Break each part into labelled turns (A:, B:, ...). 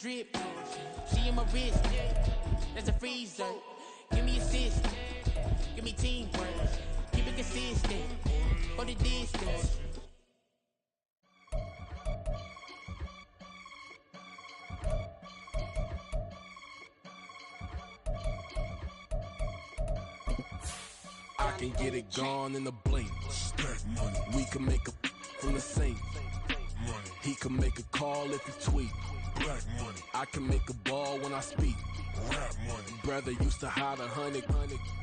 A: drip. She in my wrist. That's a freezer. Give me assist. Give me teamwork. Keep it consistent. For the distance.
B: I can get it gone in a blink. Stack money. We can make a from the sink. Money. He can make a call if he tweet. Black money. I can make a ball when I speak. Rap money. Brother used to hide 100.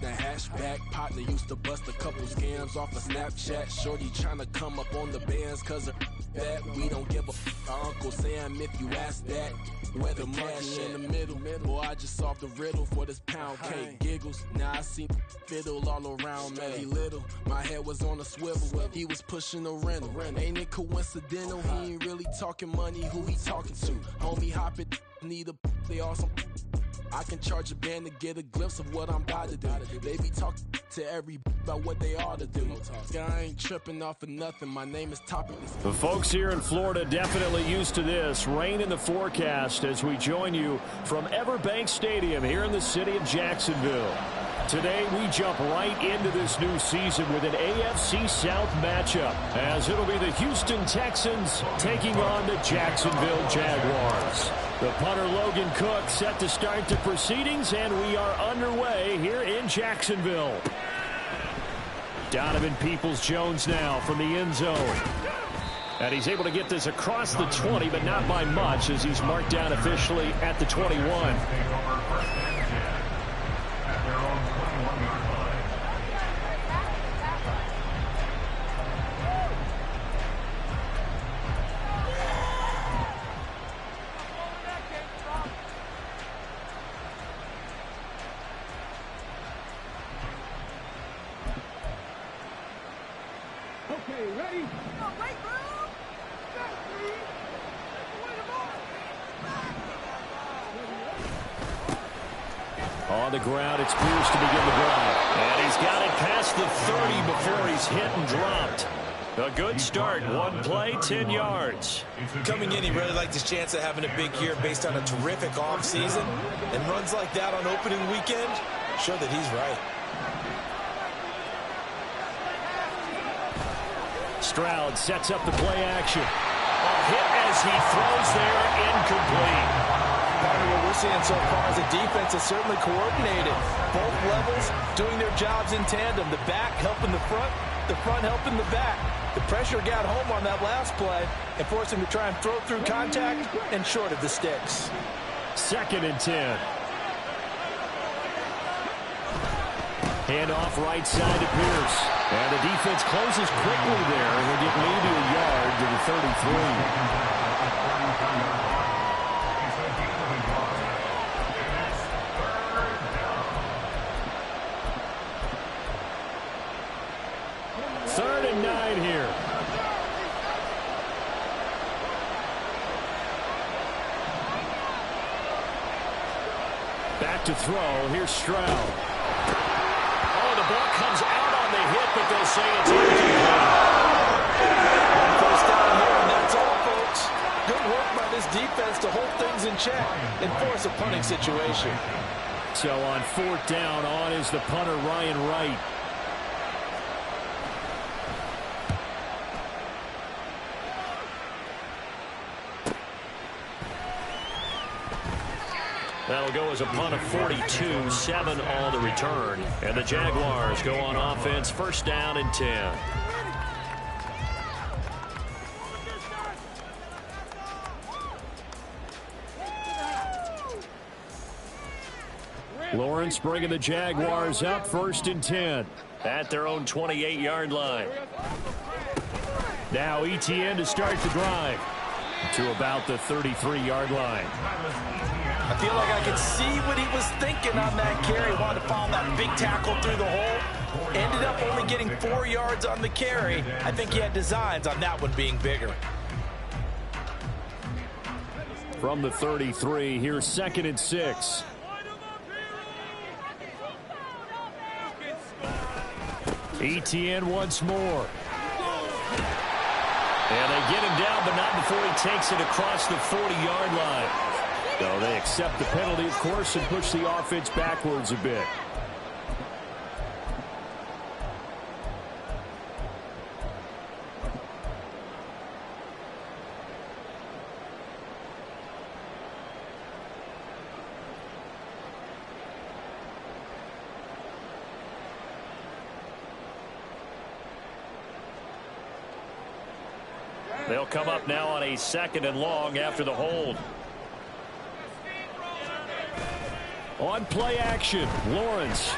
B: The hashback partner used to bust a couple scams off of Snapchat. Shorty tryna come up on the bands cause of that. We don't give a Uncle Sam if you ask that. Where the cash in the middle. Boy, I just solved the riddle for this pound cake. Giggles. Now I see fiddle all around me. Little. My head was on a swivel. He was pushing a rental. Ain't it coincidental? He ain't really talking money. Who he talking to? Homie hop it. Need a they awesome. I can charge a band to get a glimpse of what I'm about to do. They be talking to every about what they ought to do. I ain't tripping off of nothing. My name is Topic.
C: The folks here in Florida definitely used to this. Rain in the forecast as we join you from Everbank Stadium here in the city of Jacksonville. Today, we jump right into this new season with an AFC South matchup, as it'll be the Houston Texans taking on the Jacksonville Jaguars. The punter Logan Cook set to start the proceedings, and we are underway here in Jacksonville. Donovan Peoples-Jones now from the end zone. And he's able to get this across the 20, but not by much, as he's marked down officially at the 21. On the ground, it's Pierce to begin the drive. And he's got it past the 30 before he's hit and dropped. A good start. One play, 10 yards.
D: Coming in, he really liked his chance of having a big year based on a terrific offseason. And runs like that on opening weekend show that he's right.
C: Stroud sets up the play action. A hit as he throws there, incomplete.
D: Part of what we're seeing so far is the defense is certainly coordinated. Both levels doing their jobs in tandem. The back helping the front helping the back. The pressure got home on that last play and forced him to try and throw through contact and short of the sticks.
C: 2nd and 10. Hand off right side to Pierce. And the defense closes quickly there and will get maybe a yard to the 33. To throw, here's Stroud. Oh, the ball comes out on the hit, but they'll say it's incomplete.
D: First down here, and that's all, folks. Good work by this defense to hold things in check and force a punting situation.
C: So on 4th down, on is the punter, Ryan Wright. That'll go as a punt of 42, 7 on the return. And the Jaguars go on offense, 1st down and 10. Lawrence bringing the Jaguars up, 1st and 10 at their own 28-yard line. Now Etienne to start the drive to about the 33-yard line.
D: I feel like I could see what he was thinking on that carry. Wanted to follow that big tackle through the hole. Ended up only getting 4 yards on the carry. I think he had designs on that one being bigger.
C: From the 33, here's 2nd and 6. Etienne once more. And they get him down, but not before he takes it across the 40-yard line. So they accept the penalty, of course, and push the offense backwards a bit. They'll come up now on a 2nd and long after the hold. On play action, Lawrence.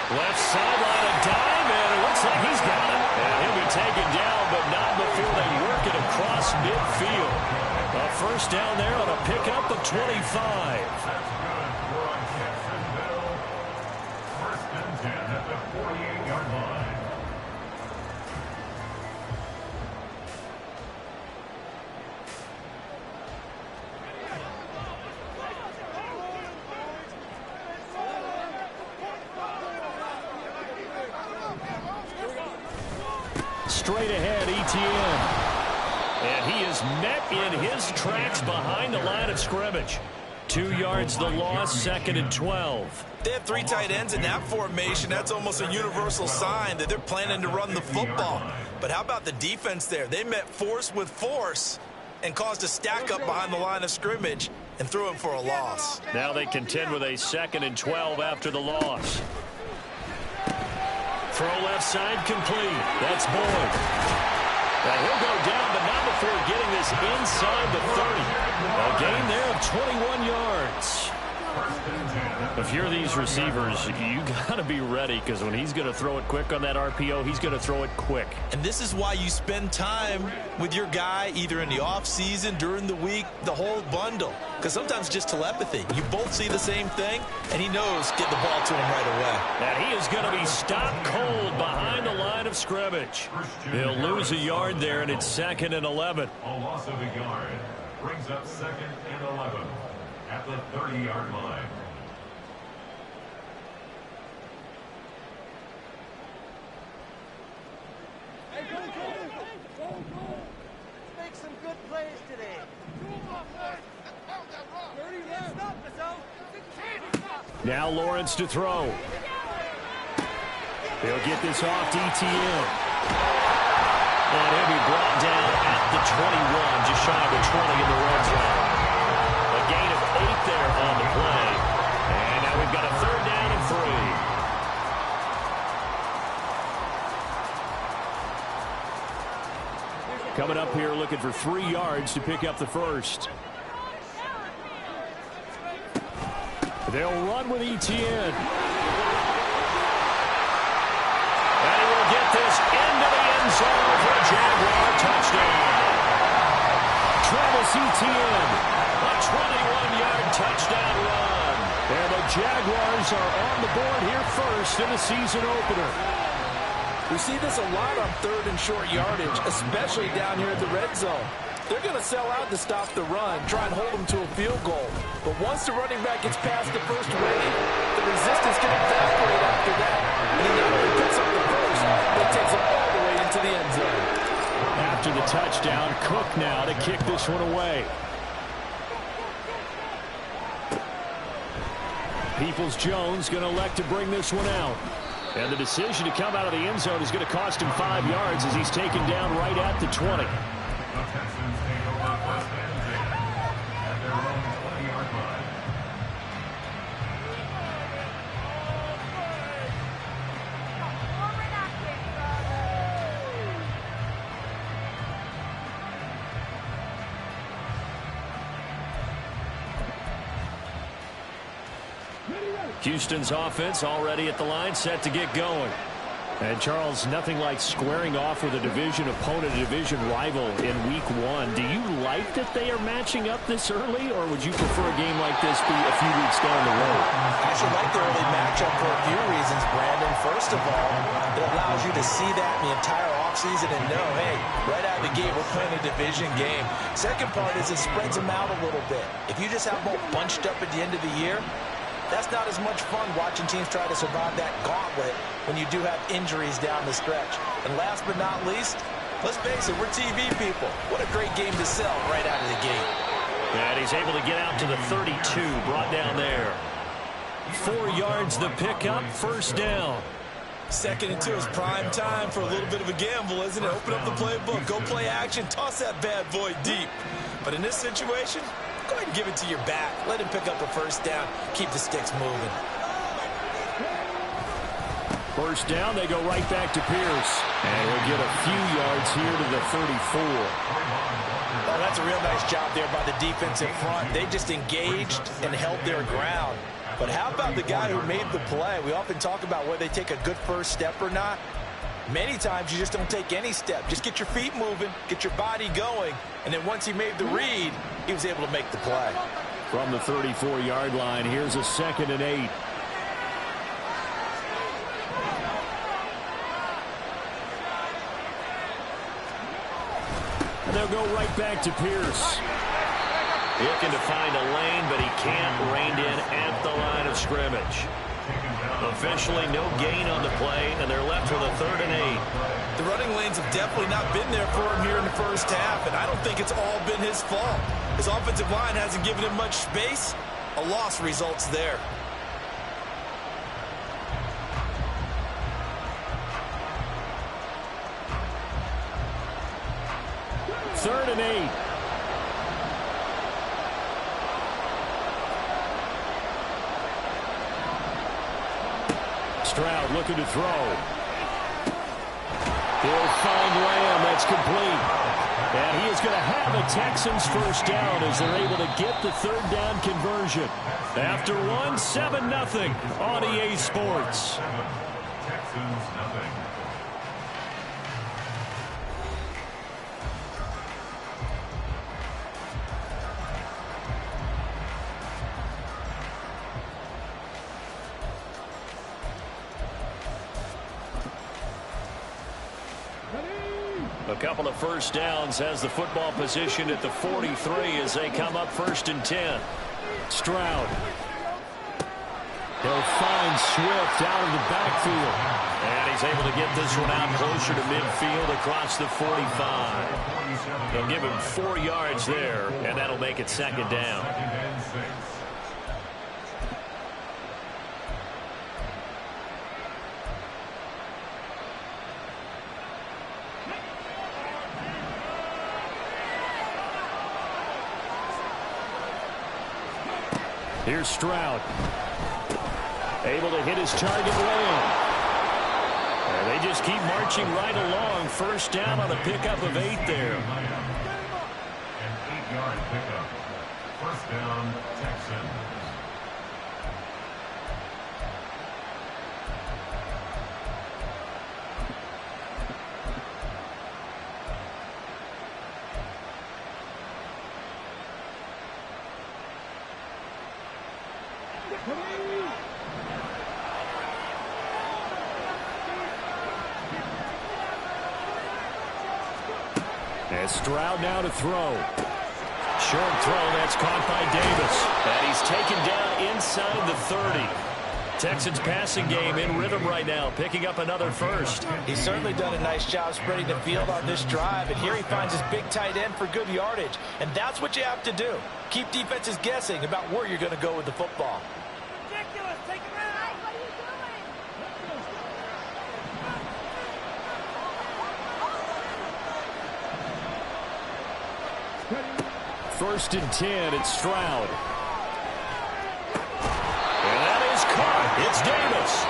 C: Left sideline, a dive, and it looks like he's got it. And he'll be taken down, but not before they work it across midfield. A first down there on a pickup of 25.
E: First and 10 at the 48-yard line.
C: Straight ahead, Etienne. And he is met in his tracks behind the line of scrimmage. 2 yards the loss, 2nd and 12.
D: They have 3 tight ends in that formation. That's almost a universal sign that they're planning to run the football. But how about the defense there? They met force with force and caused a stack up behind the line of scrimmage and threw him for a loss.
C: Now they contend with a 2nd and 12 after the loss. Throw left side complete. That's Boyd. Now he'll go down, but not before getting this inside the 30. A gain there of 21 yards. If you're these receivers, you got to be ready, because when he's going to throw it quick on that RPO, he's going to throw it quick.
D: And this is why you spend time with your guy either in the offseason, during the week, the whole bundle. Because sometimes just telepathy. You both see the same thing, and he knows get the ball to him right away.
C: And he is going to be stopped cold behind the line of scrimmage. He'll lose a yard there, and it's 2nd and 11.
E: A loss of a yard brings up 2nd and 11 at the 30-yard line.
F: Make some good plays today.
C: Now Lawrence to throw. They'll get this off to Etienne. And he'll be brought down at the 21, just shy of the 20 in the red zone. A gain of 8 there on the play. And now we've got a 3rd down and 3. Coming up here looking for 3 yards to pick up the first. They'll run with Etienne. And he will get this into the end zone for a Jaguar touchdown. Travis Etienne, a 21-yard touchdown run. And the Jaguars are on the board here first in the season opener.
D: We see this a lot on 3rd and short yardage, especially down here at the red zone. They're going to sell out to stop the run, try and hold them to a field goal. But once the running back gets past the first wave, the resistance can evaporate after that. And he not only picks up the first, but takes it all the way into the end zone.
C: After the touchdown, Cook now to kick this one away. Peoples-Jones going to elect to bring this one out. And the decision to come out of the end zone is going to cost him 5 yards as he's taken down right at the 20.
E: The Texans take over 1st and 10 at their own 20-yard line.
C: Houston's offense already at the line, set to get going. And Charles, nothing like squaring off with a division opponent, a division rival in week 1. Do you like that they are matching up this early, or would you prefer a game like this be a few weeks down the road?
D: I actually like the early matchup for a few reasons, Brandon. First of all, it allows you to see that in the entire offseason and know, hey, right out of the gate, we're playing a division game. Second part is it spreads them out a little bit. If you just have them all bunched up at the end of the year, that's not as much fun watching teams try to survive that gauntlet when you do have injuries down the stretch. And last but not least, Let's face it, we're TV people. What a great game to sell right out of the gate.
C: And he's able to get out to the 32, brought down there. 4 yards the pickup, first down.
D: 2nd and 2 is prime time for a little bit of a gamble, isn't it? Open up the playbook, go play action, toss that bad boy deep. But in this situation, go ahead and give it to your back. Let him pick up a first down. Keep the sticks moving.
C: First down, they go right back to Pierce. And we'll get a few yards here to the 34.
D: Oh, that's a real nice job there by the defensive front. They just engaged and held their ground. But how about the guy who made the play? We often talk about whether they take a good first step or not. Many times you just don't take any step. Just get your feet moving, get your body going, and then once he made the read, he was able to make the play.
C: From the 34-yard line, here's a 2nd and 8. And they'll go right back to Pierce. Looking to find a lane, but he can't. Reined in at the line of scrimmage. Officially no gain on the play, and they're left with a 3rd and 8.
D: The running lanes have definitely not been there for him here in the first half, and I don't think it's all been his fault. His offensive line hasn't given him much space. A loss results there.
C: 3rd and 8. Stroud looking to throw. He'll find Lamb. That's complete. And he is going to have a Texans first down as they're able to get the 3rd down conversion. After 7-0 on EA Sports.
E: Texans nothing.
C: A couple of first downs has the football position at the 43 as they come up 1st and 10. Stroud. He'll find Swift out of the backfield. And he's able to get this one out closer to midfield across the 45. They'll give him 4 yards there, and that'll make it 2nd down. Here's Stroud. Able to hit his target Lamb. And they just keep marching right along. First down on a pickup of 8 there.
E: An 8-yard pickup. First down, Texans.
C: And Stroud now to throw. Short throw, that's caught by Davis. And he's taken down inside the 30. Texans passing game in rhythm right now, picking up another first.
D: He's certainly done a nice job spreading the field on this drive, and here he finds his big tight end for good yardage. And that's what you have to do. Keep defenses guessing about where you're going to go with the football.
F: Ridiculous. Take him out. What are you doing?
C: 1st and 10, it's Stroud. And that is caught. It's Davis.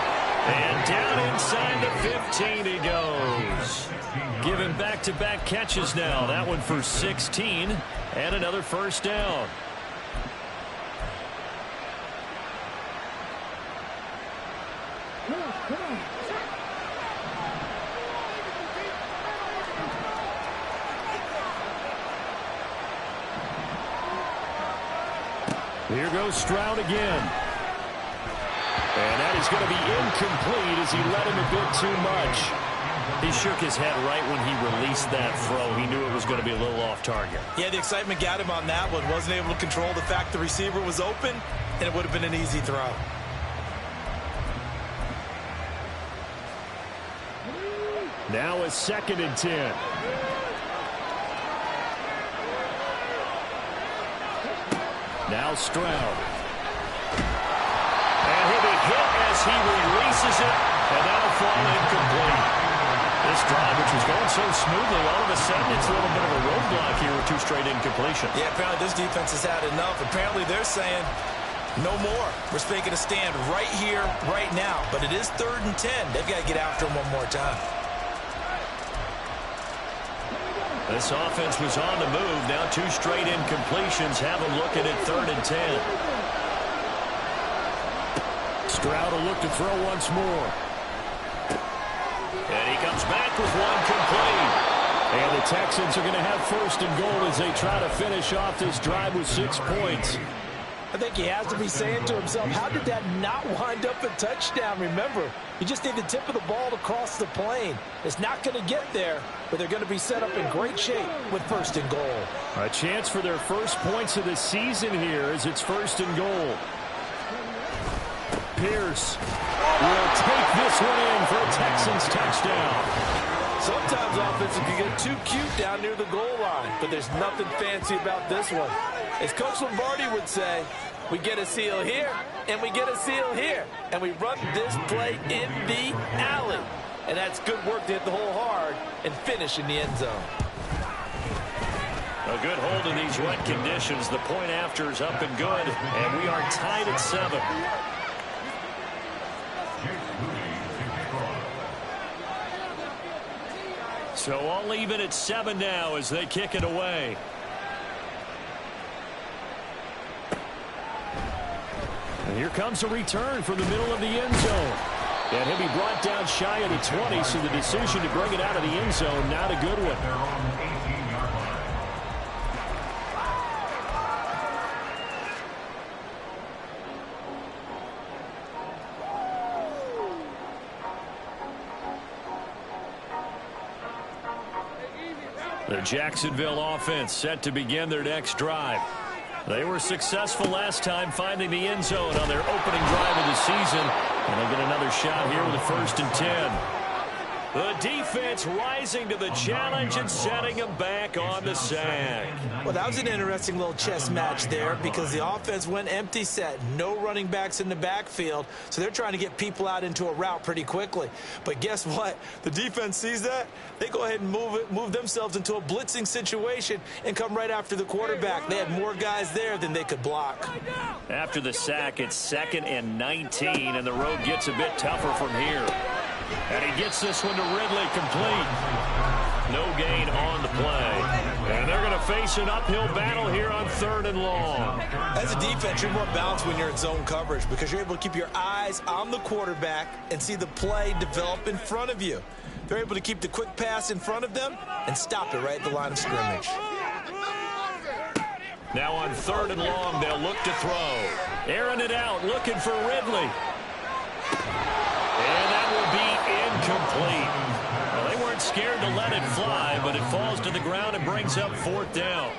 C: And down inside the 15 he goes. Giving back-to-back catches now. That one for 16 and another first down. Here goes Stroud again. And that is going to be incomplete as he let him a bit too much. He shook his head right when he released that throw. He knew it was going to be a little off target.
D: Yeah, the excitement got him on that one. Wasn't able to control the fact the receiver was open, and it would have been an easy throw.
C: Now a 2nd and 10. Now Stroud. And he'll be hit as he releases it, and that'll fall incomplete. This drive, which was going so smoothly, all of a sudden it's a little bit of a roadblock here with 2 straight incompletions.
D: Yeah, apparently this defense has had enough. Apparently they're saying no more. We're making a stand right here, right now. But it is 3rd and 10. They've got to get after him one more time.
C: This offense was on the move. Now 2 straight incompletions have them looking at 3rd and 10. Stroud will look to throw once more. And he comes back with one complete. And the Texans are going to have 1st and goal as they try to finish off this drive with 6 points.
D: I think he has to be saying to himself, how did that not wind up a touchdown? Remember, you just need the tip of the ball to cross the plane. It's not going to get there, but they're going to be set up in great shape with 1st and goal.
C: A chance for their first points of the season here as it's 1st and goal. Pierce will take this one in for a Texans touchdown.
D: Sometimes offenses can get too cute down near the goal line, but there's nothing fancy about this one. As Coach Lombardi would say, we get a seal here, and we get a seal here, and we run this play in the alley. And that's good work to hit the hole hard and finish in the end zone.
C: A good hold in these wet conditions. The point after is up and good, and we are tied at 7. So all even at 7 now as they kick it away. And here comes a return from the middle of the end zone. And he'll be brought down shy of the 20, so the decision to bring it out of the end zone, not a good one. The Jacksonville offense set to begin their next drive. They were successful last time finding the end zone on their opening drive of the season. And they get another shot here with a 1st and 10. The defense rising to the challenge and setting them back on the sack.
D: Well, that was an interesting little chess match there because the offense went empty set. No running backs in the backfield, so they're trying to get people out into a route pretty quickly. But guess what? The defense sees that. They go ahead and move themselves into a blitzing situation and come right after the quarterback. They had more guys there than they could block.
C: After the sack, it's 2nd and 19, and the road gets a bit tougher from here. And he gets this one to Ridley complete. No gain on the play. And they're going to face an uphill battle here on 3rd and long.
D: As a defense, you're more balanced when you're in zone coverage because you're able to keep your eyes on the quarterback and see the play develop in front of you. They're able to keep the quick pass in front of them and stop it right at the line of scrimmage.
C: Now on 3rd and long, they'll look to throw. Airing it out, looking for Ridley. And that will be incomplete. Well, they weren't scared to let it fly, but it falls to the ground and brings up 4th down.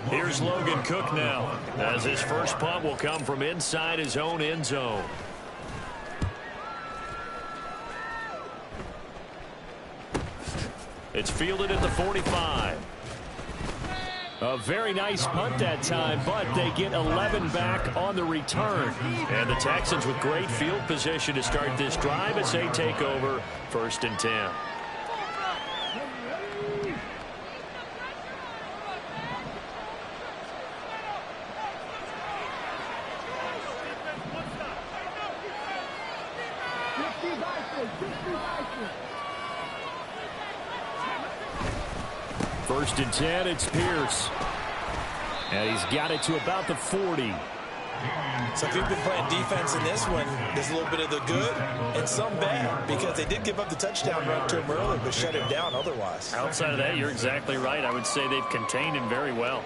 C: Here's Logan Cook now, as his first punt will come from inside his own end zone. It's fielded at the 45. A very nice punt that time, but they get 11 back on the return. And the Texans with great field position to start this drive as they take over 1st and 10. First and 10, it's Pierce. And he's got it to about the 40.
D: So if you've been playing defense in this one, there's a little bit of the good and some bad because they did give up the touchdown run to him early but shut him down otherwise.
C: Outside of that, you're exactly right. I would say they've contained him very well.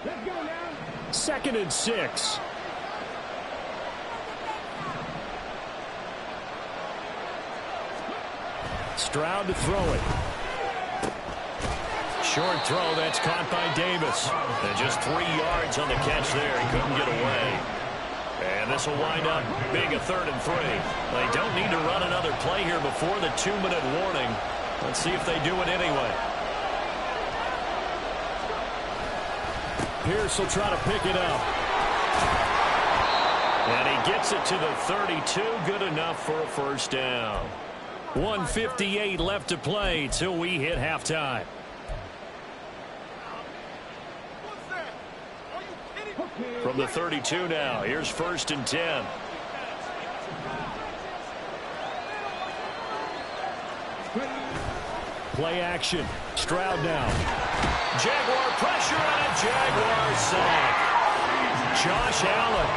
F: Let's go now.
C: 2nd and 6. Stroud to throw it. Short throw, that's caught by Davis. And just 3 yards on the catch there. He couldn't get away. And this will wind up being a 3rd and 3. They don't need to run another play here before the 2-minute warning. Let's see if they do it anyway. Pierce will try to pick it up. And he gets it to the 32. Good enough for a first down. 1:58 left to play till we hit halftime. From the 32 now, here's 1st and 10. Play action. Stroud now. Jaguar pressure on a Jaguar sack. Josh Allen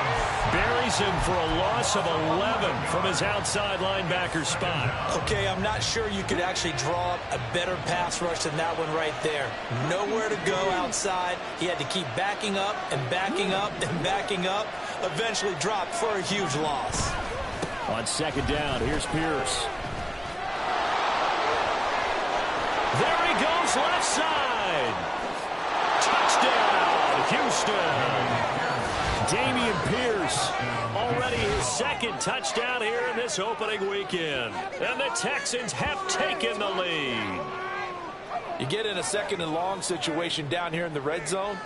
C: buries him for a loss of 11 from his outside linebacker spot.
D: Okay, I'm not sure you could actually draw up a better pass rush than that one right there. Nowhere to go outside. He had to keep backing up and backing up and backing up. Eventually dropped for a huge loss.
C: On 2nd down, here's Pierce. There he goes, left side. Touchdown, Houston. Damian Pierce, already his 2nd touchdown here in this opening weekend. And the Texans have taken the lead.
D: You get in a 2nd and long situation down here in the red zone.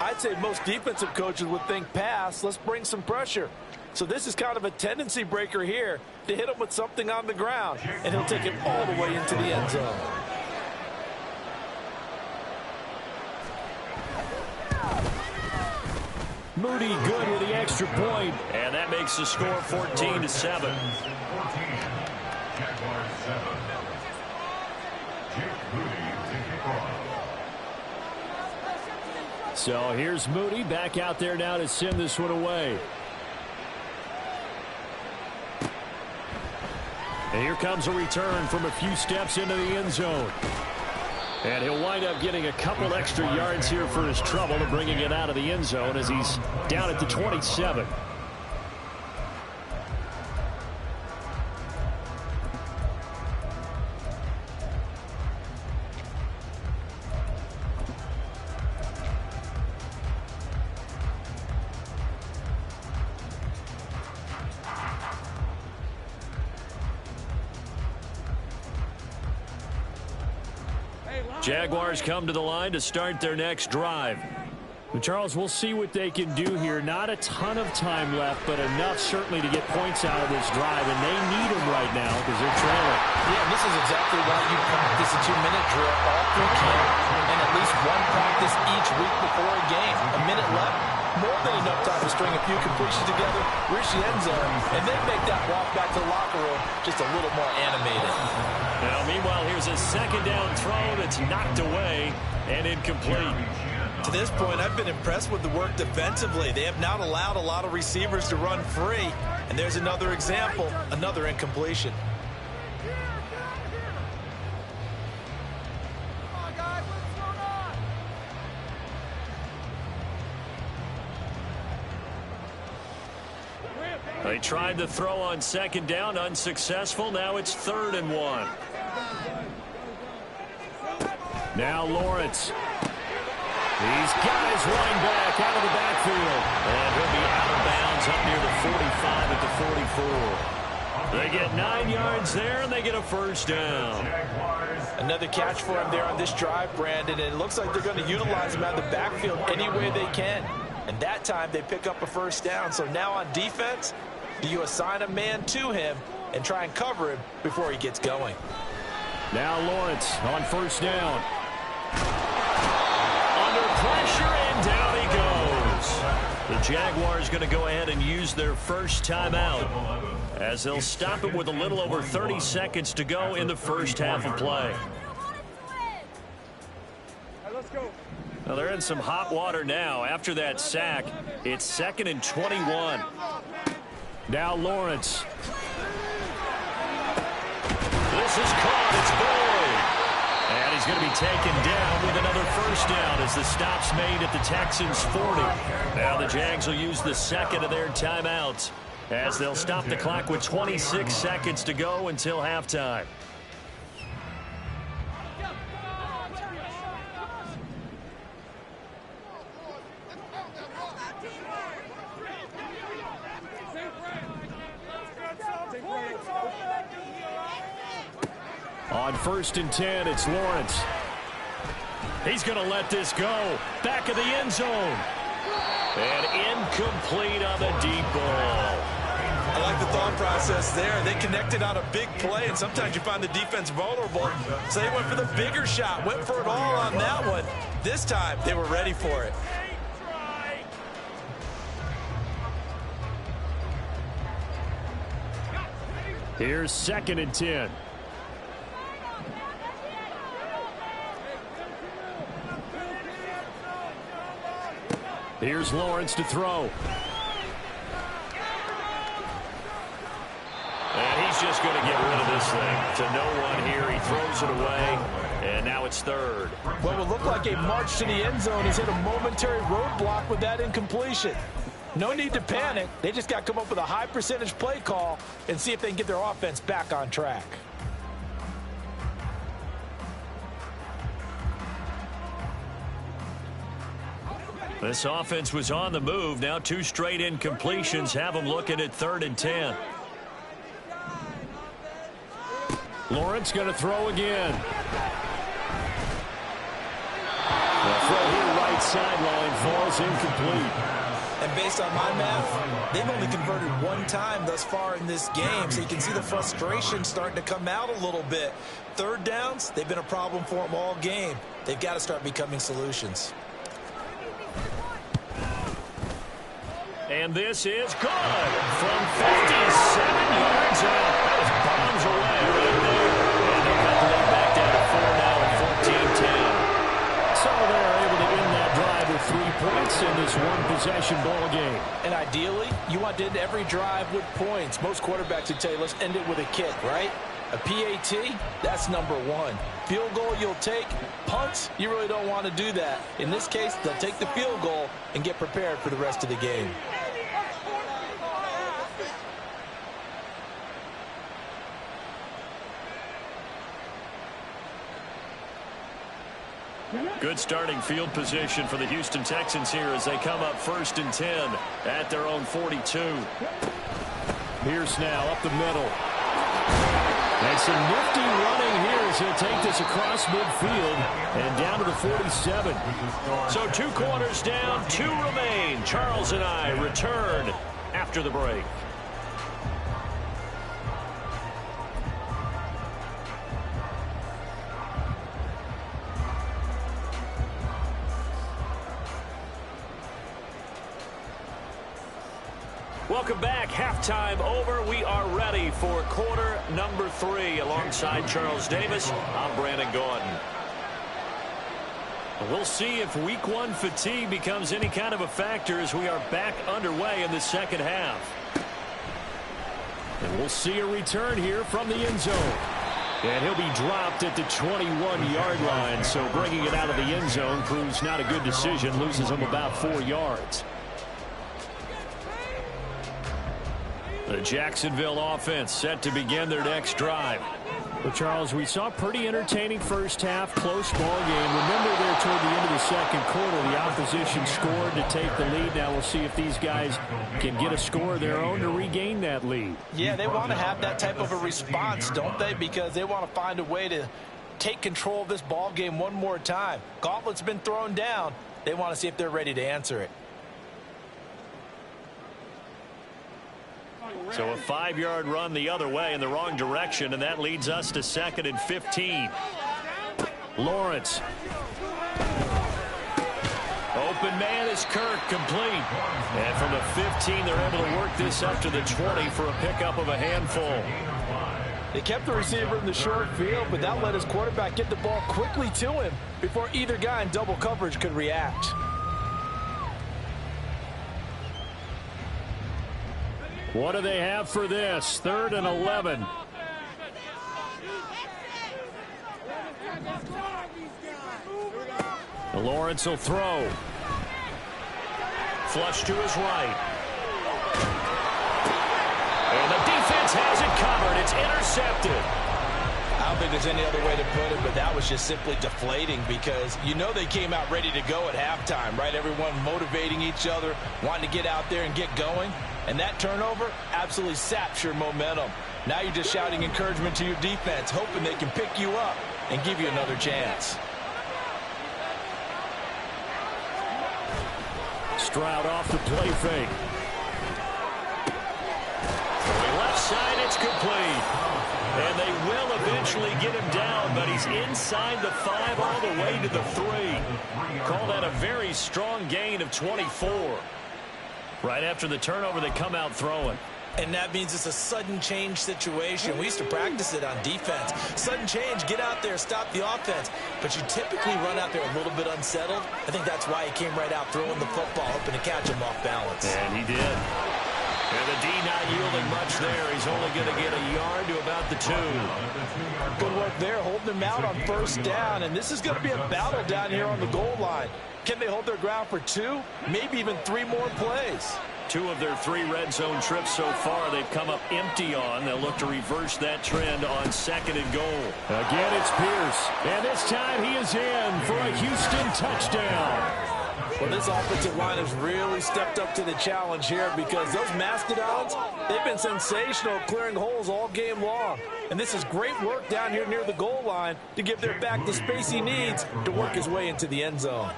D: I'd say most defensive coaches would think pass, let's bring some pressure. So this is kind of a tendency breaker here to hit him with something on the ground. And he'll take it all the way into the end zone.
C: Moody good with the extra point, and that makes the score 14-7.
E: 14. Jaguars 7. Jake Moody to kick off.
C: So here's Moody back out there now to send this one away. And here comes a return from a few steps into the end zone. And he'll wind up getting a couple extra yards here for his trouble to bringing it out of the end zone as he's down at the 27. Jaguars come to the line to start their next drive. Charles, we'll see what they can do here. Not a ton of time left, but enough certainly to get points out of this drive, and they need them right now because they're trailing.
D: Yeah, and this is exactly why you practice a 2-minute drill all through camp and at least one practice each week before a game. A minute left, more than enough time to string a few completions together, reach the end zone, and then make that walk back to the locker room just a little more animated.
C: Now, meanwhile, here's a 2nd down throw that's knocked away and incomplete.
D: To this point, I've been impressed with the work defensively. They have not allowed a lot of receivers to run free. And there's another example, another incompletion.
F: Come on, guys, what's going on?
C: They tried to throw on 2nd down, unsuccessful. Now it's 3rd and 1. Now Lawrence. These guys running back out of the backfield. And he'll be out of bounds up near the 45 at the 44. They get 9 yards there, and they get a first down.
D: Another catch for him there on this drive, Brandon. And it looks like they're going to utilize him out of the backfield any way they can. And that time they pick up a first down. So now on defense, do you assign a man to him and try and cover him before he gets going?
C: Now Lawrence on 1st down. Pressure, and down he goes. The Jaguars going to go ahead and use their first timeout as they'll stop it with a little over 30 seconds to go in the first half of play.
F: Let's go.
C: Now they're in some hot water now. After that sack, it's 2nd and 21. Now Lawrence. This is caught. It's Boyd. And he's going to be taken down with another first down as the stop's made at the Texans' 40. Now the Jags will use the 2nd of their timeouts as they'll stop the clock with 26 seconds to go until halftime. On 1st and 10, it's Lawrence. He's going to let this go. Back of the end zone. And incomplete on the deep ball.
D: I like the thought process there. They connected on a big play, and sometimes you find the defense vulnerable. So they went for the bigger shot, went for it all on that one. This time, they were ready for it.
C: Here's 2nd and 10. Here's Lawrence to throw. And he's just going to get rid of this thing. To no one here. He throws it away. And now it's 3rd.
D: What will look like a march to the end zone has hit a momentary roadblock with that incompletion. No need to panic. They just got to come up with a high percentage play call and see if they can get their offense back on track.
C: This offense was on the move. Now 2 straight incompletions have them looking at 3rd and 10. Lawrence going to throw again. The throw here right sideline falls incomplete.
D: And based on my math, they've only converted 1 time thus far in this game, so you can see the frustration starting to come out a little bit. 3rd downs, they've been a problem for them all game. They've got to start becoming solutions.
C: And this is good from 57 yards out. That was bombs away right there. And they've got the lead back down to 4 now at 14-10. So they're able to end that drive with 3 points in this one-possession ball game.
D: And ideally, you want to end every drive with points. Most quarterbacks would tell you, let's end it with a kick, right? A PAT, that's number 1. Field goal you'll take. Punts, you really don't want to do that. In this case, they'll take the field goal and get prepared for the rest of the game.
C: Good starting field position for the Houston Texans here as they come up 1st and 10 at their own 42. Pierce now up the middle. And some nifty running here as he'll take this across midfield and down to the 47. So 2 quarters down, 2 remain. Charles and I return after the break. Welcome back. Halftime over. We are ready for quarter number 3. Alongside Charles Davis, I'm Brandon Gordon. We'll see if week 1 fatigue becomes any kind of a factor as we are back underway in the second half. And we'll see a return here from the end zone. And he'll be dropped at the 21-yard line. So bringing it out of the end zone proves not a good decision. Loses him about 4 yards. The Jacksonville offense set to begin their next drive. Well, Charles, we saw a pretty entertaining first half, close ball game. Remember there toward the end of the second quarter, the opposition scored to take the lead. Now we'll see if these guys can get a score of their own to regain that lead.
D: Yeah, they want to have that type of a response, don't they? Because they want to find a way to take control of this ball game one more time. Gauntlet's been thrown down. They want to see if they're ready to answer it.
C: So a 5-yard run the other way in the wrong direction, and that leads us to 2nd and 15. Lawrence. Open man is Kirk, complete. And from the 15, they're able to work this up to the 20 for a pickup of a handful.
D: They kept the receiver in the short field, but that let his quarterback get the ball quickly to him before either guy in double coverage could react.
C: What do they have for this? 3rd and 11. Lawrence will throw. Flush to his right. And the defense has it covered. It's intercepted.
D: I don't think there's any other way to put it, but that was just simply deflating because you know they came out ready to go at halftime, right? Everyone motivating each other, wanting to get out there and get going. And that turnover absolutely saps your momentum. Now you're just shouting encouragement to your defense, hoping they can pick you up and give you another chance.
C: Stroud off the play fake. Left side, it's complete. And they will eventually get him down, but he's inside the 5 all the way to the 3. Call that a very strong gain of 24. Right after the turnover, they come out throwing.
D: And that means it's a sudden change situation. We used to practice it on defense. Sudden change, get out there, stop the offense. But you typically run out there a little bit unsettled. I think that's why he came right out throwing the football, hoping to catch him off balance.
C: And he did. And the D not yielding much there. He's only going to get a yard to about the 2.
D: Good work there, holding him out on first down. And this is going to be a battle down here on the goal line. Can they hold their ground for 2, maybe even 3 more plays?
C: 2 of their 3 red zone trips so far they've come up empty on. They'll look to reverse that trend on 2nd and goal. Again, it's Pierce. And this time he is in for a Houston touchdown.
D: Well, this offensive line has really stepped up to the challenge here because those Mastodons, they've been sensational clearing holes all game long. And this is great work down here near the goal line to give their back the space he needs to work his way into the end zone.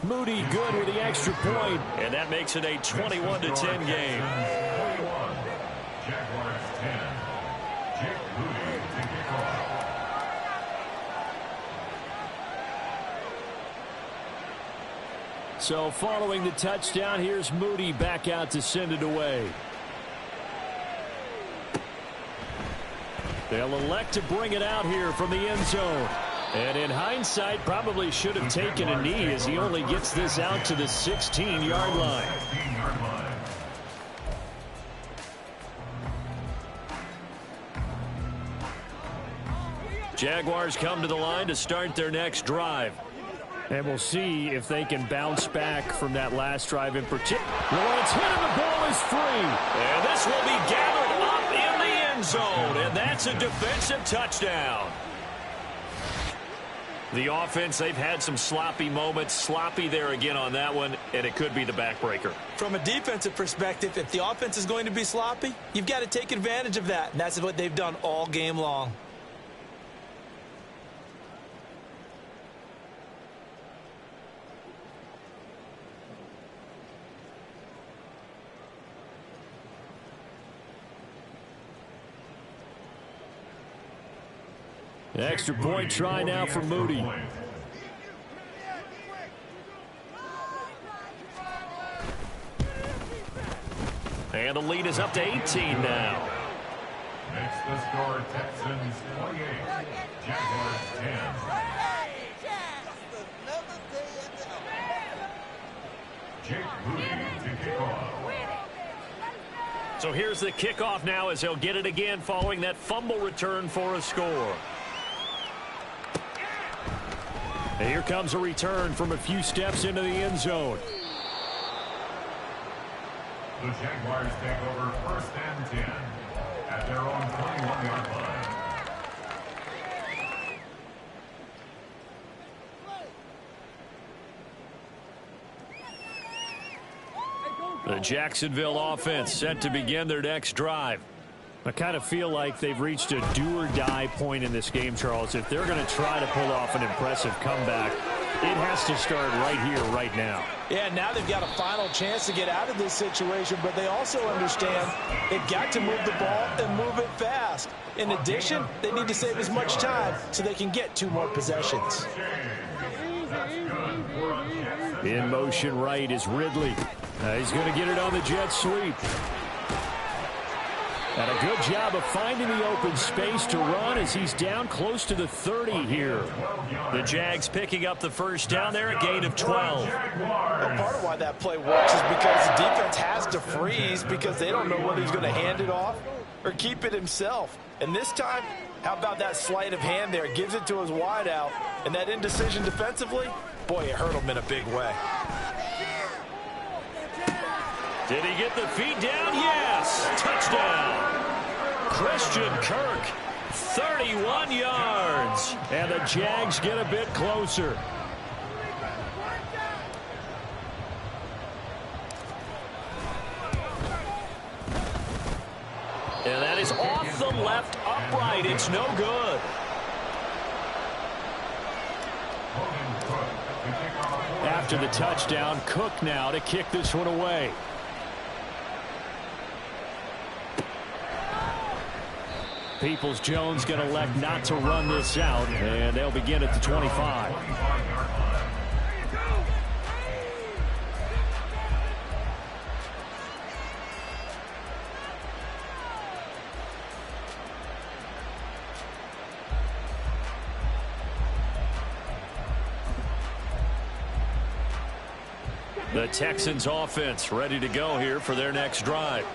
C: Moody good with the extra point, and that makes it a 21-10 game.
E: Jaguars 10. Jake Moody to kick off.
C: So following the touchdown, here's Moody back out to send it away. They'll elect to bring it out here from the end zone. And in hindsight, probably should have taken a knee as he only gets this out to the 16-yard line. Jaguars come to the line to start their next drive. And we'll see if they can bounce back from that last drive in particular. Lawrence hit and the ball is free. And this will be gathered up in the end zone. And that's a defensive touchdown. The offense, they've had some sloppy moments. Sloppy there again on that one, and it could be the backbreaker.
D: From a defensive perspective, if the offense is going to be sloppy, you've got to take advantage of that. And that's what they've done all game long.
C: Extra point try now for Moody. And the lead is up to 18 now.
E: Makes the score Texans 28, Jaguars 10. Jake Moody to kick off.
C: So here's the kickoff now as they'll get it again following that fumble return for a score. And here comes a return from a few steps into the end zone.
E: The Jaguars take over 1st and 10 at their own 21-yard line.
C: The Jacksonville offense set to begin their next drive. I kind of feel like they've reached a do-or-die point in this game, Charles. If they're going to try to pull off an impressive comeback, it has to start right here, right now.
D: Yeah, now they've got a final chance to get out of this situation, but they also understand they've got to move the ball and move it fast. In addition, they need to save as much time so they can get 2 more possessions.
C: In motion right is Ridley. He's going to get it on the jet sweep. And a good job of finding the open space to run as he's down close to the 30 here. The Jags picking up the first down there, a gain of 12.
D: Well, part of why that play works is because the defense has to freeze because they don't know whether he's going to hand it off or keep it himself. And this time, how about that sleight of hand there? Gives it to his wideout. And that indecision defensively, boy, it hurt him in a big way.
C: Did he get the feet down? Yes! Touchdown! Christian Kirk, 31 yards. And the Jags get a bit closer. is off the left upright. It's no good. After the touchdown, Cook now to kick this one away. Peoples-Jones going to elect not to run this out, and they'll begin at the 25. The Texans offense ready to go here for their next drive.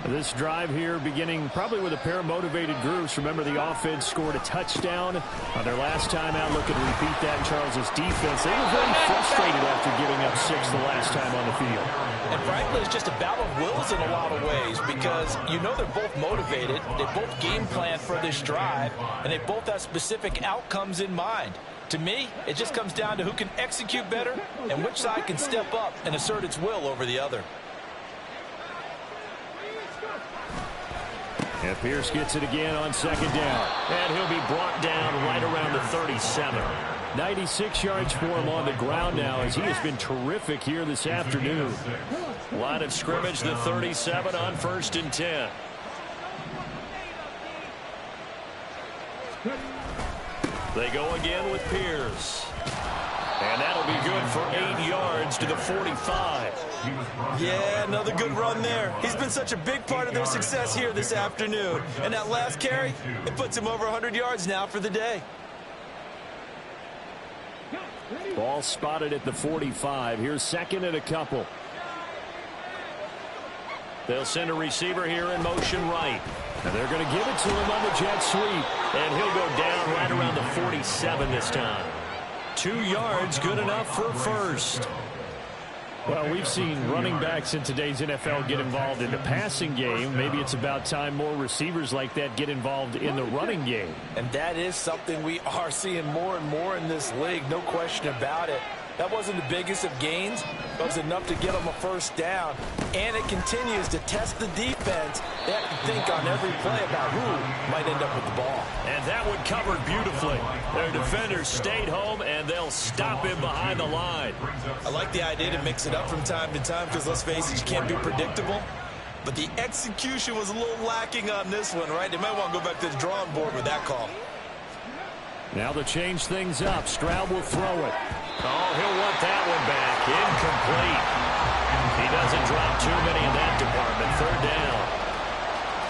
C: This drive here beginning probably with a pair of motivated groups. Remember, the offense scored a touchdown on their last time out. Looking to repeat that in Charles's defense. They were very frustrated after giving up 6 the last time on the field.
D: And frankly, it's just a battle of wills in a lot of ways because you know they're both motivated. They both game plan for this drive, and they both have specific outcomes in mind. To me, it just comes down to who can execute better and which side can step up and assert its will over the other.
C: And Pierce gets it again on second down. And he'll be brought down right around the 37. 96 yards for him on the ground now as he has been terrific here this afternoon. Line of scrimmage, the 37 on 1st and 10. They go again with Pierce. And that'll be good for 8 yards to the 45.
D: Yeah, another good run there. He's been such a big part of their success here this afternoon. And that last carry, it puts him over 100 yards now for the day.
C: Ball spotted at the 45. Here's second and a couple. They'll send a receiver here in motion right. And they're going to give it to him on the jet sweep. And he'll go down right around the 47 this time. 2 yards, good enough for a first. Well, we've seen running backs in today's NFL get involved in the passing game. Maybe it's about time more receivers like that get involved in the running game.
D: And that is something we are seeing more and more in this league, no question about it. That wasn't the biggest of gains, but it was enough to get them a first down. And it continues to test the defense. They have to think on every play about who might end up with the ball.
C: And that one covered beautifully. Their defenders stayed home, and they'll stop him behind the line.
D: I like the idea to mix it up from time to time because, let's face it, you can't be predictable. But the execution was a little lacking on this one, right? They might want to go back to the drawing board with that call.
C: Now to change things up, Stroud will throw it. Oh, he'll want that one back. Incomplete. He doesn't drop too many in that department. Third down.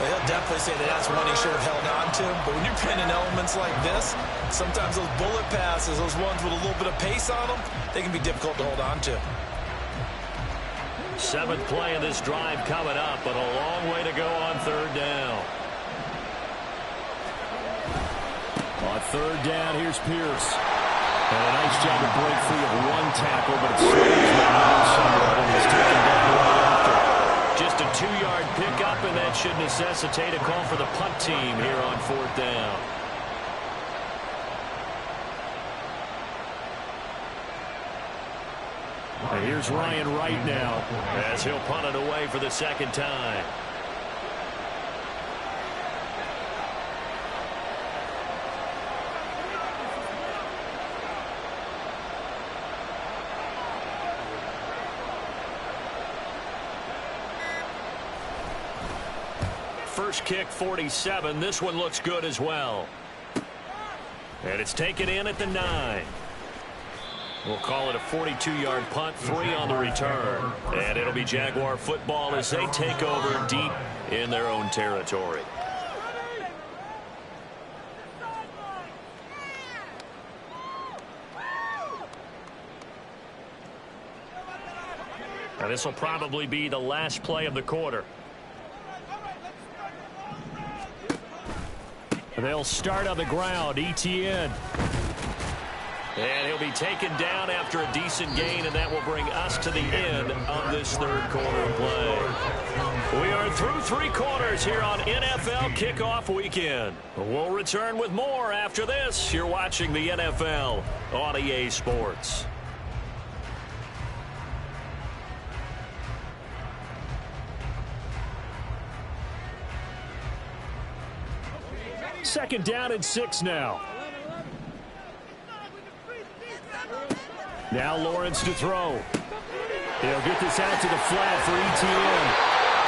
D: Well, he'll definitely say that that's one he should have held on to. But when you're playing in elements like this, sometimes those bullet passes, those ones with a little bit of pace on them, they can be difficult to hold on to.
C: 7th play of this drive coming up, but a long way to go on third down. On third down, here's Pierce. And a nice job to break free of one tackle, but it's he's taken down right after. Just a 2-yard pickup, and that should necessitate a call for the punt team here on 4th down. And here's Ryan Wright now as he'll punt it away for the second time. First kick, 47. This one looks good as well. And it's taken in at the 9. We'll call it a 42-yard punt, 3 on the return. And it'll be Jaguar football as they take over deep in their own territory. And this will probably be the last play of the quarter. They'll start on the ground. ETN. And he'll be taken down after a decent gain, and that will bring us to the end of this third quarter play. We are through 3 quarters here on NFL Kickoff Weekend. We'll return with more after this. You're watching the NFL on EA Sports. Second down and 6 now. Now Lawrence to throw. He'll get this out to the flat for ETN.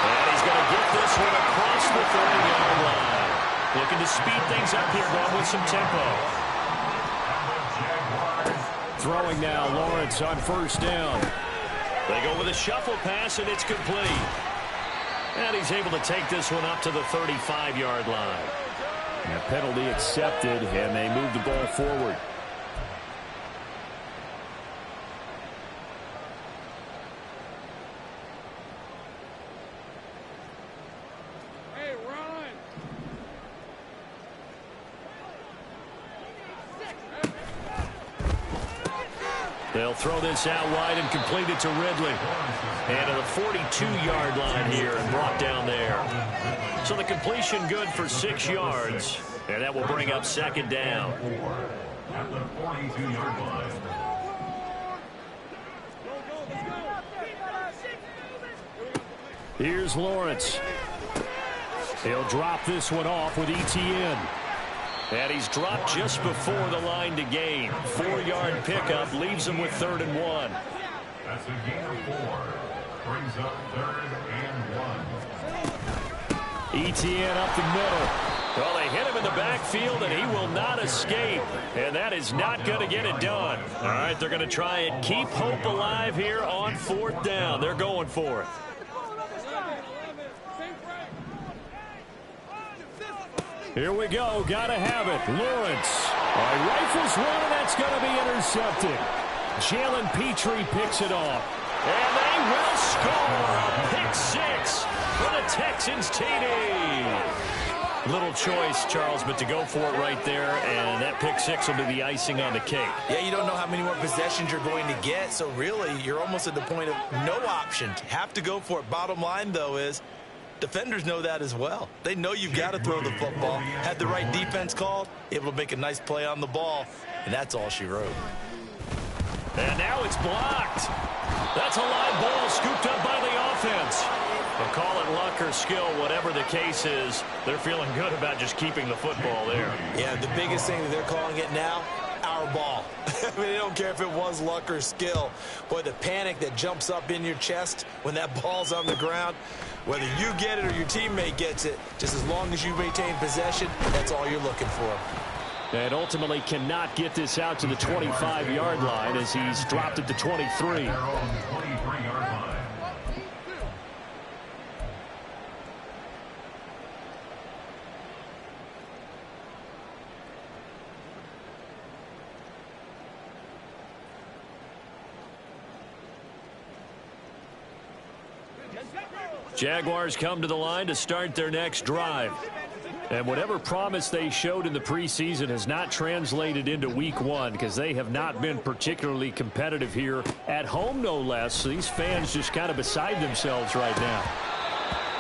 C: And he's going to get this one across the 30-yard line. Looking to speed things up here, going with some tempo. Throwing now, Lawrence on first down. They go with a shuffle pass, and it's complete. And he's able to take this one up to the 35-yard line. And a penalty accepted, and they move the ball forward. They'll throw this out wide and complete it to Ridley. And to the 42-yard line here and brought down there. So the completion good for 6 yards. And that will bring up second down.
E: At the 42-yard line.
C: Here's Lawrence. He'll drop this one off with ETN. And he's dropped just before the line to gain. 4-yard pickup leaves him with 3rd and 1.
E: That's a gain of 4. Brings up 3rd and 1.
C: ETN up the middle. Well, they hit him in the backfield, and he will not escape. And that is not going to get it done. All right, they're going to try and keep hope alive here on 4th down. They're going for it. Here we go. Got to have it. Lawrence. All right, rifles one, and that's going to be intercepted. Jalen Petrie picks it off. And they will score a pick 6 for the Texans TD. Little choice, Charles, but to go for it right there, and that pick 6 will be the icing on the cake.
D: Yeah, you don't know how many more possessions you're going to get, so really you're almost at the point of no option. Have to go for it. Bottom line, though, is defenders know that as well. They know you've got to throw the football. Had the right defense called, able to make a nice play on the ball, and that's all she wrote.
C: And now it's blocked. That's a live ball scooped up by the offense. But call it luck or skill, whatever the case is, they're feeling good about just keeping the football there.
D: Yeah, the biggest thing that they're calling it now, our ball. I mean, they don't care if it was luck or skill. Boy, the panic that jumps up in your chest when that ball's on the ground, whether you get it or your teammate gets it, just as long as you maintain possession, that's all you're looking for.
C: And ultimately cannot get this out to the 25-yard line as he's dropped it to 23. Jaguars come to the line to start their next drive. And whatever promise they showed in the preseason has not translated into week 1 because they have not been particularly competitive here at home, no less. So these fans just kind of beside themselves right now.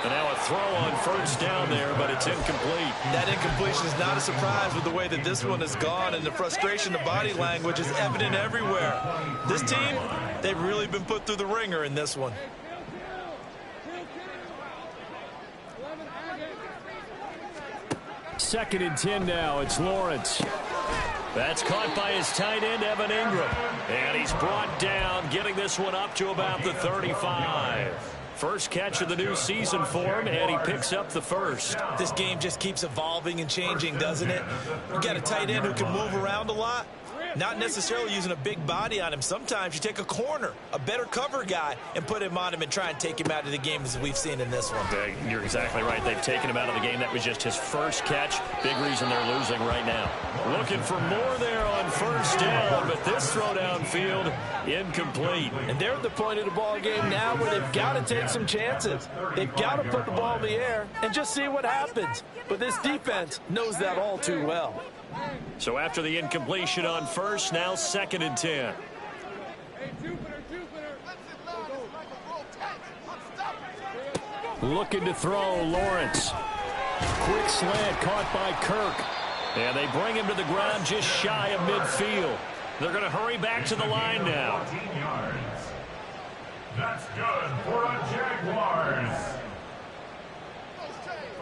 C: And now a throw on first down there, but it's incomplete.
D: That incompletion is not a surprise with the way that this one has gone, and the frustration, the body language is evident everywhere. This team, they've really been put through the ringer in this one.
C: Second and 10 now. It's Lawrence. That's caught by his tight end, Evan Ingram. And he's brought down, getting this one up to about the 35. First catch of the new season for him, and he picks up the first.
D: This game just keeps evolving and changing, doesn't it? You got a tight end who can move around a lot. Not necessarily using a big body on him. Sometimes you take a corner, a better cover guy, and put him on him and try and take him out of the game as we've seen in this one.
C: You're exactly right. They've taken him out of the game. That was just his first catch. Big reason they're losing right now. Looking for more there on first down, but this throw downfield, incomplete.
D: And they're at the point of the ball game now where they've got to take some chances. They've got to put the ball in the air and just see what happens. But this defense knows that all too well.
C: So after the incompletion on first, now second and 10. Looking to throw, Lawrence. Quick slant caught by Kirk. And they bring him to the ground just shy of midfield. They're going to hurry back to the line now.
E: 14 yards. That's good for the Jaguars.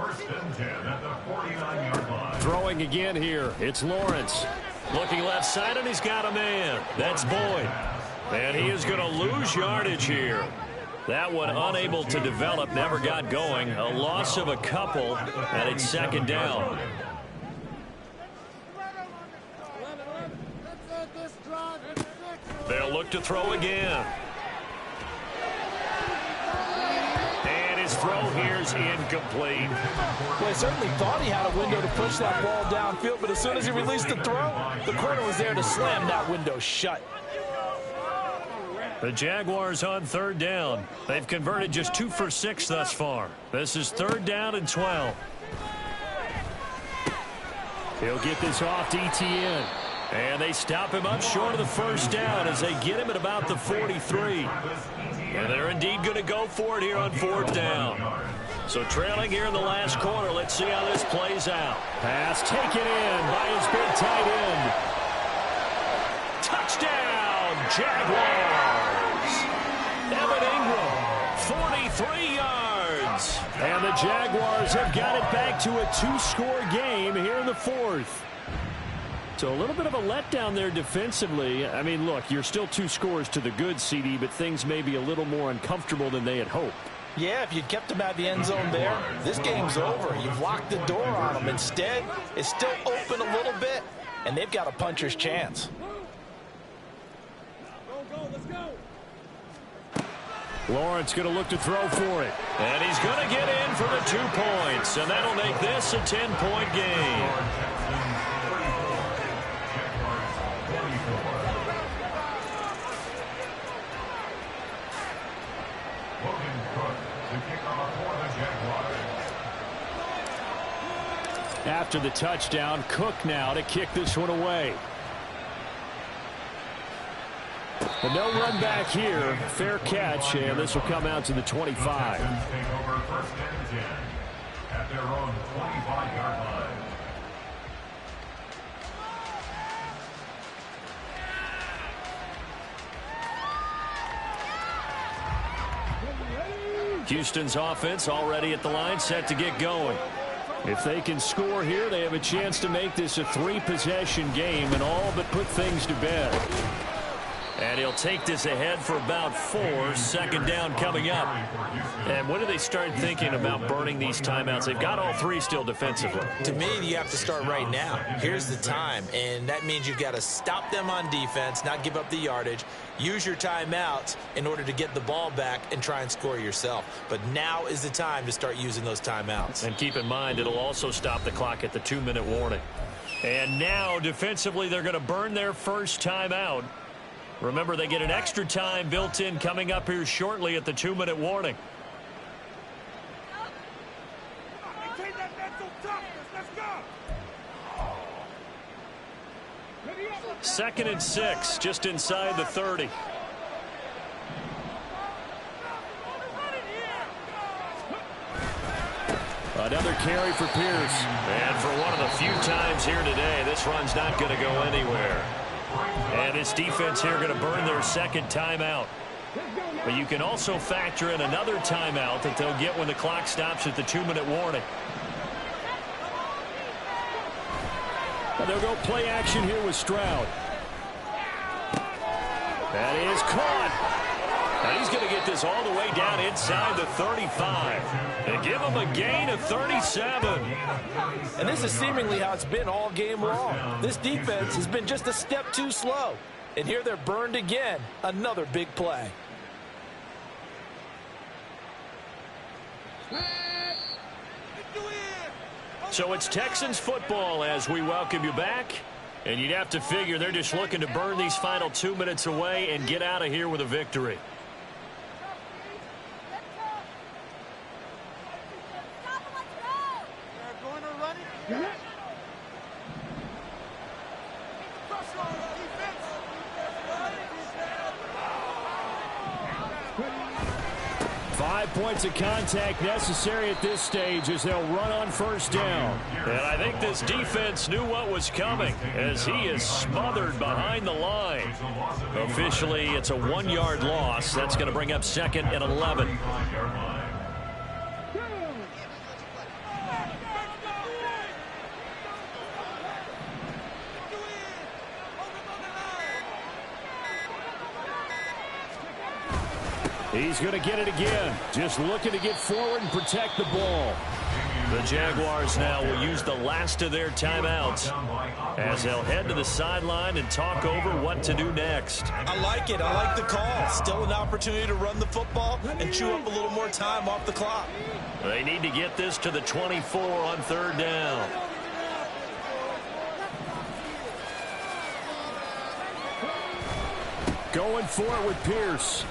E: First and 10 at the 49-yard line.
C: Throwing again here. It's Lawrence. Looking left side, and he's got a man. That's Boyd. And he is going to lose yardage here. That one unable to develop, never got going. A loss of a couple, and it's second down. They'll look to throw again. And his throw here is incomplete.
D: Well, he certainly thought he had a window to push that ball downfield, but as soon as he released the throw, the corner was there to slam that window shut.
C: The Jaguars on third down. They've converted just 2 for 6 thus far. This is third down and 12. He'll get this off to Etienne. And they stop him up short of the first down as they get him at about the 43. And they're indeed going to go for it here on fourth down. So trailing here in the last quarter. Let's see how this plays out. Pass taken in by his big tight end. Touchdown, Jaguars. Evan Ingram, 43 yards. And the Jaguars have got it back to a 2-score game here in the fourth. So a little bit of a letdown there defensively. I mean, look, you're still 2 scores to the good, CD, but things may be a little more uncomfortable than they had hoped.
D: Yeah, if you kept him out of the end zone there, this game's over. You've locked the door on him. Instead, it's still open a little bit, and they've got a puncher's chance.
C: Lawrence going to look to throw for it. And he's going to get in for the 2 points, and that'll make this a 10-point game. After the touchdown, Cook now to kick this one away. But no run back here. Fair catch, and this will come out to the 25.
E: Texans take over first and 10 at their own 25-yard line.
C: Houston's offense already at the line, set to get going. If they can score here, they have a chance to make this a 3-possession game and all but put things to bed. And he'll take this ahead for about 4. Second down coming up. And when do they start thinking about burning these timeouts? They've got all 3 still defensively.
G: To me, you have to start right now. Here's the time, and that means you've got to stop them on defense, not give up the yardage, use your timeouts in order to get the ball back and try and score yourself. But now is the time to start using those timeouts.
C: And keep in mind, it'll also stop the clock at the 2-minute warning. And now, defensively, they're going to burn their first timeout. Remember, they get an extra time built in coming up here shortly at the 2-minute warning. Second and 6, just inside the 30. Another carry for Pierce. And for one of the few times here today, this run's not going to go anywhere. And this defense here going to burn their second timeout. But you can also factor in another timeout that they'll get when the clock stops at the 2-minute warning. And they'll go play action here with Stroud. That is caught. And he's going to get this all the way down inside the 35. And give him a gain of 37.
D: And this is seemingly how it's been all game long. This defense has been just a step too slow. And here they're burned again. Another big play.
C: So it's Texans football as we welcome you back. And you'd have to figure they're just looking to burn these final 2 minutes away and get out of here with a victory.
F: Yeah.
C: 5 points of contact necessary at this stage as they'll run on first down. And I think this defense knew what was coming as he is smothered behind the line. Officially, it's a 1-yard loss. That's going to bring up second and 11. He's going to get it again. Just looking to get forward and protect the ball. The Jaguars now will use the last of their timeouts as they'll head to the sideline and talk over what to do next.
G: I like it. I like the call. Still an opportunity to run the football and chew up a little more time off the clock.
C: They need to get this to the 24 on third down. Going for it with Pierce.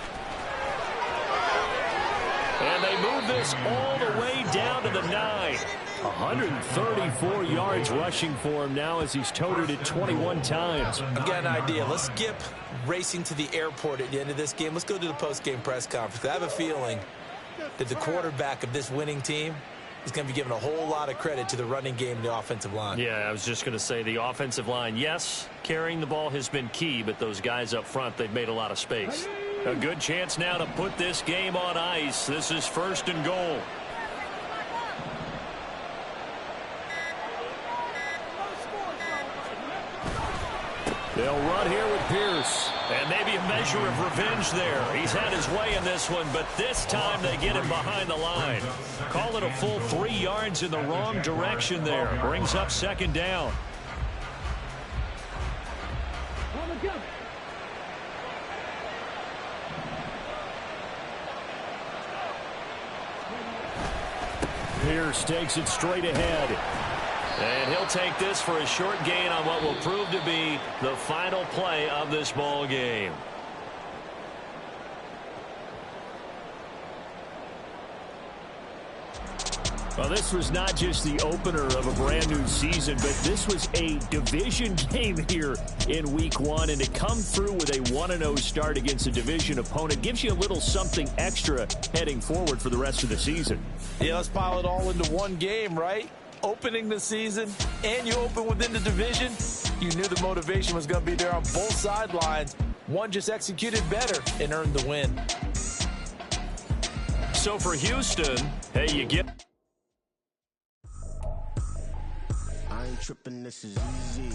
C: And they move this all the way down to the 9. 134 yards rushing for him now as he's toted it 21 times.
G: I've got an idea. Let's skip racing to the airport at the end of this game. Let's go to the post-game press conference. I have a feeling that the quarterback of this winning team is going to be given a whole lot of credit to the running game and the offensive line.
C: Yeah, I was just going to say the offensive line, yes, carrying the ball has been key, but those guys up front, they've made a lot of space. A good chance now to put this game on ice. This is 1st and goal. They'll run here with Pierce. And maybe a measure of revenge there. He's had his way in this one, but this time they get him behind the line. Call it a full 3 yards in the wrong direction there. Brings up 2nd down. Pierce takes it straight ahead. And he'll take this for a short gain on what will prove to be the final play of this ball game. Well, this was not just the opener of a brand new season, but this was a division game here in week 1. And to come through with a 1-0 start against a division opponent gives you a little something extra heading forward for the rest of the season.
G: Yeah, let's pile it all into one game, right? Opening the season, and you open within the division. You knew the motivation was going to be there on both sidelines. One just executed better and earned the win.
C: So for Houston, hey, you get...
H: I ain't tripping, this is easy.